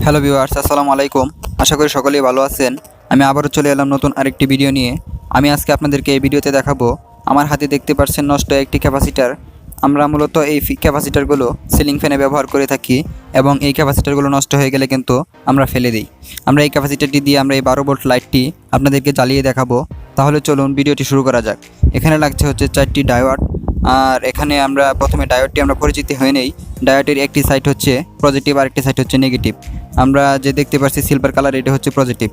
Hello viewers, আসসালামু আলাইকুম। আশা করি সকলেই ভালো আছেন। আমি আবারও চলে এলাম নতুন আরেকটি ভিডিও নিয়ে। আমি আজকে আপনাদেরকে এই ভিডিওতে দেখাবো আমার হাতে দেখতে পাচ্ছেন নষ্ট একটি ক্যাপাসিটার। আমরা মূলত এই ক্যাপাসিটারগুলো সিলিং ফ্যানে ব্যবহার করে থাকি এবং এই ক্যাপাসিটারগুলো নষ্ট হয়ে গেলে কিন্তু আমরা ফেলে দিই। আমরা এই ক্যাপাসিটারটি দিয়ে আমরা এই 12 ভোল্ট লাইটটি আপনাদেরকে জ্বালিয়ে দেখাবো। তাহলে চলুন ভিডিওটি শুরু করা যাক। এখানে লাগছে হচ্ছে 4টি ডায়োড। আর এখানে আমরা প্রথমে ডায়োডটি আমরা পরিচিতি হয়ে নেই। ডায়োডের একটি সাইড হচ্ছে পজিটিভ আর একটি সাইড হচ্ছে নেগেটিভ। আমরা যে দেখতে পাচ্ছি সিলভার কালার, এটা হচ্ছে পজিটিভ।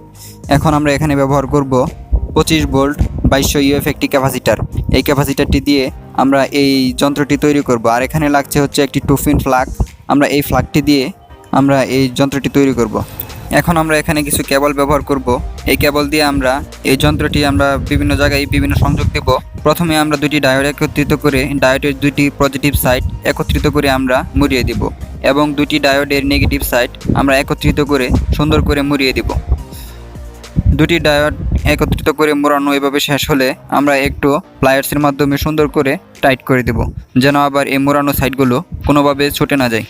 এখন আমরা এখানে ব্যবহার করব 25 ভোল্ট 2200 ইউএফ একটি ক্যাপাসিটার। এই ক্যাপাসিটারটি দিয়ে আমরা এই যন্ত্রটি তৈরি করব। আর এখানে লাগছে হচ্ছে একটি 2 পিন প্লাগ। আমরা এই প্লাগটি দিয়ে আমরা এই যন্ত্রটি তৈরি করব। এখন আমরা এখানে কিছু কেবল ব্যবহার করব। এই কেবল দিয়ে আমরা এই যন্ত্রটি আমরা বিভিন্ন জায়গায় বিভিন্ন সংযোগ দেব। প্রথমে আমরা দুটি ডায়োড একত্রিত করে ডায়োডের দুটি পজিটিভ সাইড একত্রিত করে আমরা মুড়িয়ে দেব এবং দুটি ডায়োডের নেগেটিভ সাইড আমরা একত্রিত করে সুন্দর করে মুড়িয়ে দেব। দুটি ডায়োড একত্রিত করে মোড়ানো এভাবে শেষ হলে আমরা একটু প্লায়ার্সের মাধ্যমে সুন্দর করে টাইট করে দেব, যেন আবার এই মোড়ানো সাইডগুলো কোনোভাবে ছুটে না যায়।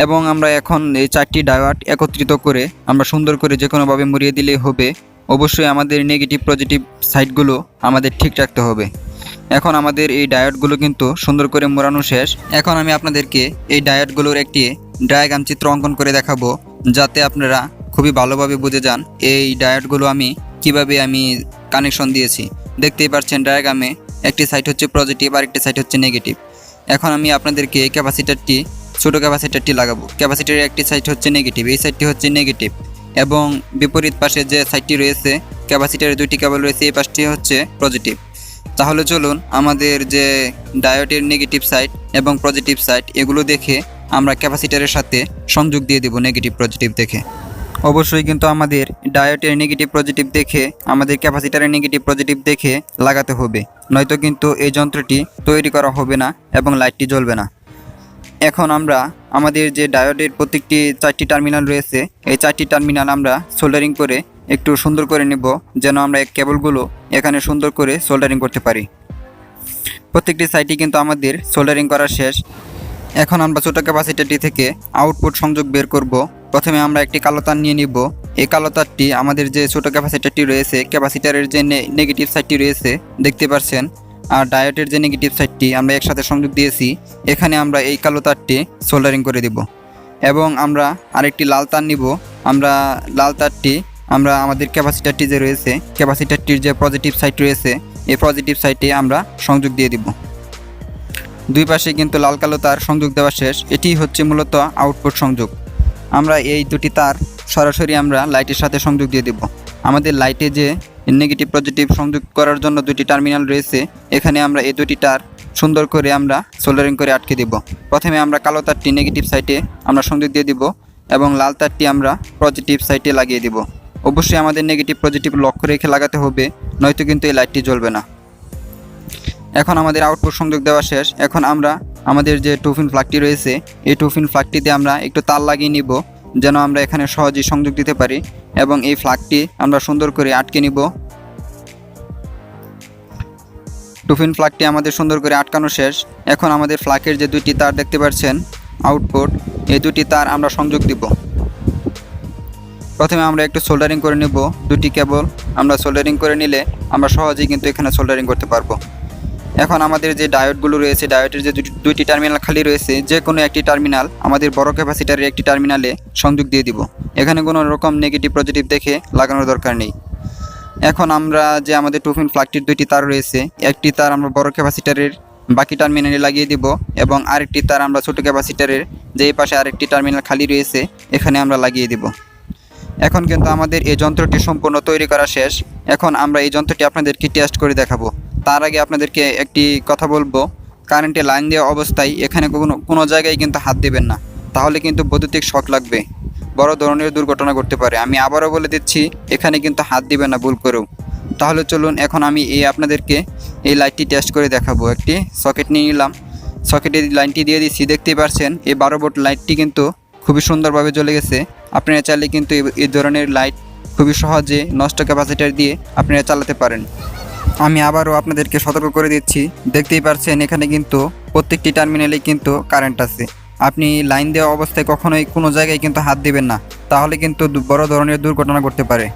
এবং আমরা এখন এই 4টি ডায়োড একত্রিত করে আমরা সুন্দর করে যে কোনোভাবে মুড়িয়ে দিলেই হবে। অবশ্যই আমাদের নেগেটিভ পজিটিভ সাইডগুলো আমাদের ঠিক রাখতে হবে। এখন আমাদের এই ডায়োডগুলো কিন্তু সুন্দর করে মোড়ানো শেষ। এখন আমি আপনাদেরকে এই ডায়োডগুলোর একটি ডায়াগ্রাম চিত্র অঙ্কন করে দেখাবো, যাতে আপনারা খুবই ভালোভাবে বুঝে যান এই ডায়োডগুলো আমি কিভাবে কানেকশন দিয়েছি। দেখতেই পাচ্ছেন ডায়াগ্রামে একটি সাইড হচ্ছে পজিটিভ আর একটি সাইড হচ্ছে নেগেটিভ। এখন আমি আপনাদেরকে এই ক্যাপাসিটারটি ছোটো ক্যাপাসিটারটি লাগাবো। ক্যাপাসিটারের একটি সাইড হচ্ছে নেগেটিভ, এই সাইডটি হচ্ছে নেগেটিভ এবং বিপরীত পাশে যে সাইডটি রয়েছে ক্যাপাসিটারের দুটি কেবল রয়েছে, এই পাশটি হচ্ছে পজিটিভ। তাহলে চলুন আমাদের যে ডায়োডের নেগেটিভ সাইড এবং পজিটিভ সাইড এগুলো দেখে আমরা ক্যাপাসিটারের সাথে সংযোগ দিয়ে দেব নেগেটিভ পজিটিভ দেখে। অবশ্যই কিন্তু আমাদের ডায়োডের নেগেটিভ পজিটিভ দেখে আমাদের ক্যাপাসিটারের নেগেটিভ পজিটিভ দেখে লাগাতে হবে, নয়তো কিন্তু এই যন্ত্রটি তৈরি করা হবে না এবং লাইটটি জ্বলবে না। এখন আমরা আমাদের যে ডায়োডের প্রত্যেকটি 4টি টার্মিনাল রয়েছে, এই 4টি টার্মিনাল আমরা সোল্ডারিং করে একটু সুন্দর করে নেব, যেন আমরা এই কেবলগুলো এখানে সুন্দর করে সোল্ডারিং করতে পারি। প্রত্যেকটি সাইডই কিন্তু আমাদের সোল্ডারিং করা শেষ। এখন আমরা ছোটো ক্যাপাসিটারটি থেকে আউটপুট সংযোগ বের করব। প্রথমে আমরা একটি কালো তার নিয়ে নিব। এই কালো তারটি আমাদের যে ছোটো ক্যাপাসিটারটি রয়েছে, ক্যাপাসিটারের যে নেগেটিভ সাইডটি রয়েছে দেখতে পাচ্ছেন, আর ডায়োডের যে নেগেটিভ সাইডটি আমরা একসাথে সংযোগ দিয়েছি। এখানে আমরা এই কালো তারটি সোল্ডারিং করে দেব এবং আমরা আরেকটি লাল তার নিব। আমরা লাল তারটি আমরা আমাদের ক্যাপাসিটারটি যে রয়েছে, ক্যাপাসিটারটির যে পজিটিভ সাইড রয়েছে, এই পজিটিভ সাইডে আমরা সংযোগ দিয়ে দিব। দুই পাশে কিন্তু লাল কালো তার সংযোগ দেওয়া শেষ। এটি হচ্ছে মূলত আউটপুট সংযোগ। আমরা এই দুটি তার সরাসরি আমরা লাইটের সাথে সংযোগ দিয়ে দেব। আমাদের লাইটে যে নেগেটিভ পজিটিভ সংযোগ করার জন্য দুটি টার্মিনাল রয়েছে, এখানে আমরা এই দুটি তার সুন্দর করে আমরা সোল্ডারিং করে আটকে দেব। প্রথমে আমরা কালো তারটি নেগেটিভ সাইডে আমরা সংযোগ দিয়ে দিব এবং লাল তারটি আমরা পজিটিভ সাইডে লাগিয়ে দেব। অবশ্যই আমাদের নেগেটিভ পজিটিভ লক্ষ্য রেখে লাগাতে হবে, নয়তো কিন্তু এই লাইটটি জ্বলবে না। এখন আমাদের আউটপুট সংযোগ দেওয়া শেষ। এখন আমরা আমাদের যে 2 পিন প্লাগটি রয়েছে, এই 2 পিন প্লাগটিতে আমরা একটু তার লাগিয়ে নিব, যেন আমরা এখানে সহজেই সংযোগ দিতে পারি এবং এই প্লাগটি আমরা সুন্দর করে আটকে নিব। 2 পিন প্লাগটি আমাদের সুন্দর করে আটকানো শেষ। এখন আমাদের প্লাগের যে দুটি তার দেখতে পাচ্ছেন আউটপুট, এই দুটি তার আমরা সংযোগ দিব। প্রথমে আমরা একটু সোল্ডারিং করে নেব। দুটি কেবল আমরা সোল্ডারিং করে নিলে আমরা সহজেই কিন্তু এখানে সোল্ডারিং করতে পারবো। এখন আমাদের যে ডায়োডগুলো রয়েছে, ডায়োডের যে দুইটি টার্মিনাল খালি রয়েছে, যে কোনো একটি টার্মিনাল আমাদের বড় ক্যাপাসিটারের একটি টার্মিনালে সংযোগ দিয়ে দিব। এখানে কোনো রকম নেগেটিভ পজিটিভ দেখে লাগানোর দরকার নেই। এখন আমরা যে আমাদের 2 পিন প্লাগটির দুইটি তার রয়েছে, একটি তার আমরা বড় ক্যাপাসিটারের বাকি টার্মিনালে লাগিয়ে দিব এবং আরেকটি তার আমরা ছোটো ক্যাপাসিটারের যে এই পাশে আরেকটি টার্মিনাল খালি রয়েছে এখানে আমরা লাগিয়ে দিব। এখন কিন্তু আমাদের এই যন্ত্রটি সম্পূর্ণ তৈরি করা শেষ। এখন আমরা এই যন্ত্রটি আপনাদেরকে টেস্ট করে দেখাবো। তার আগে আপনাদেরকে একটি কথা বলবো, কারেন্টে লাইন দেওয়া অবস্থায় এখানে কোনো জায়গায় কিন্তু হাত দেবেন না, তাহলে কিন্তু বৈদ্যুতিক শক লাগবে, বড় ধরনের দুর্ঘটনা ঘটতে পারে। আমি আবারও বলে দিচ্ছি, এখানে কিন্তু হাত দিবেন না ভুল করেও। তাহলে চলুন এখন আমি আপনাদেরকে এই লাইটটি টেস্ট করে দেখাবো। একটি সকেট নিয়ে নিলাম, সকেটের লাইনটি দিয়ে দিচ্ছি। দেখতেই পাচ্ছেন এই 12 ভোল্ট লাইটটি কিন্তু খুবই সুন্দরভাবে জ্বলে গেছে। আপনারা চাইলে কিন্তু এই ধরনের লাইট খুবই সহজে নষ্ট ক্যাপাসিটার দিয়ে আপনারা চালাতে পারেন। আমি আবারও আপনাদেরকে সতর্ক করে দিচ্ছি, দেখতেই পাচ্ছেন এখানে কিন্তু প্রত্যেকটি টার্মিনালে কিন্তু কারেন্ট আছে। আপনি লাইন দেওয়া অবস্থায় কখনোই কোনো জায়গায় কিন্তু হাত দিবেন না, তাহলে কিন্তু বড় ধরনের দুর্ঘটনা ঘটতে পারে।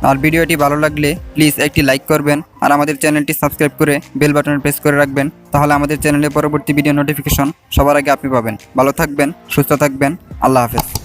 আর ভিডিওটি ভালো লাগলে প্লিজ একটি লাইক করবেন আর আমাদের চ্যানেলটি সাবস্ক্রাইব করে বেল বাটনে প্রেস করে রাখবেন। তাহলে আমাদের চ্যানেলে পরবর্তী ভিডিও নোটিফিকেশন সবার আগে আপনি পাবেন। ভালো থাকবেন, সুস্থ থাকবেন। আল্লাহ হাফেজ।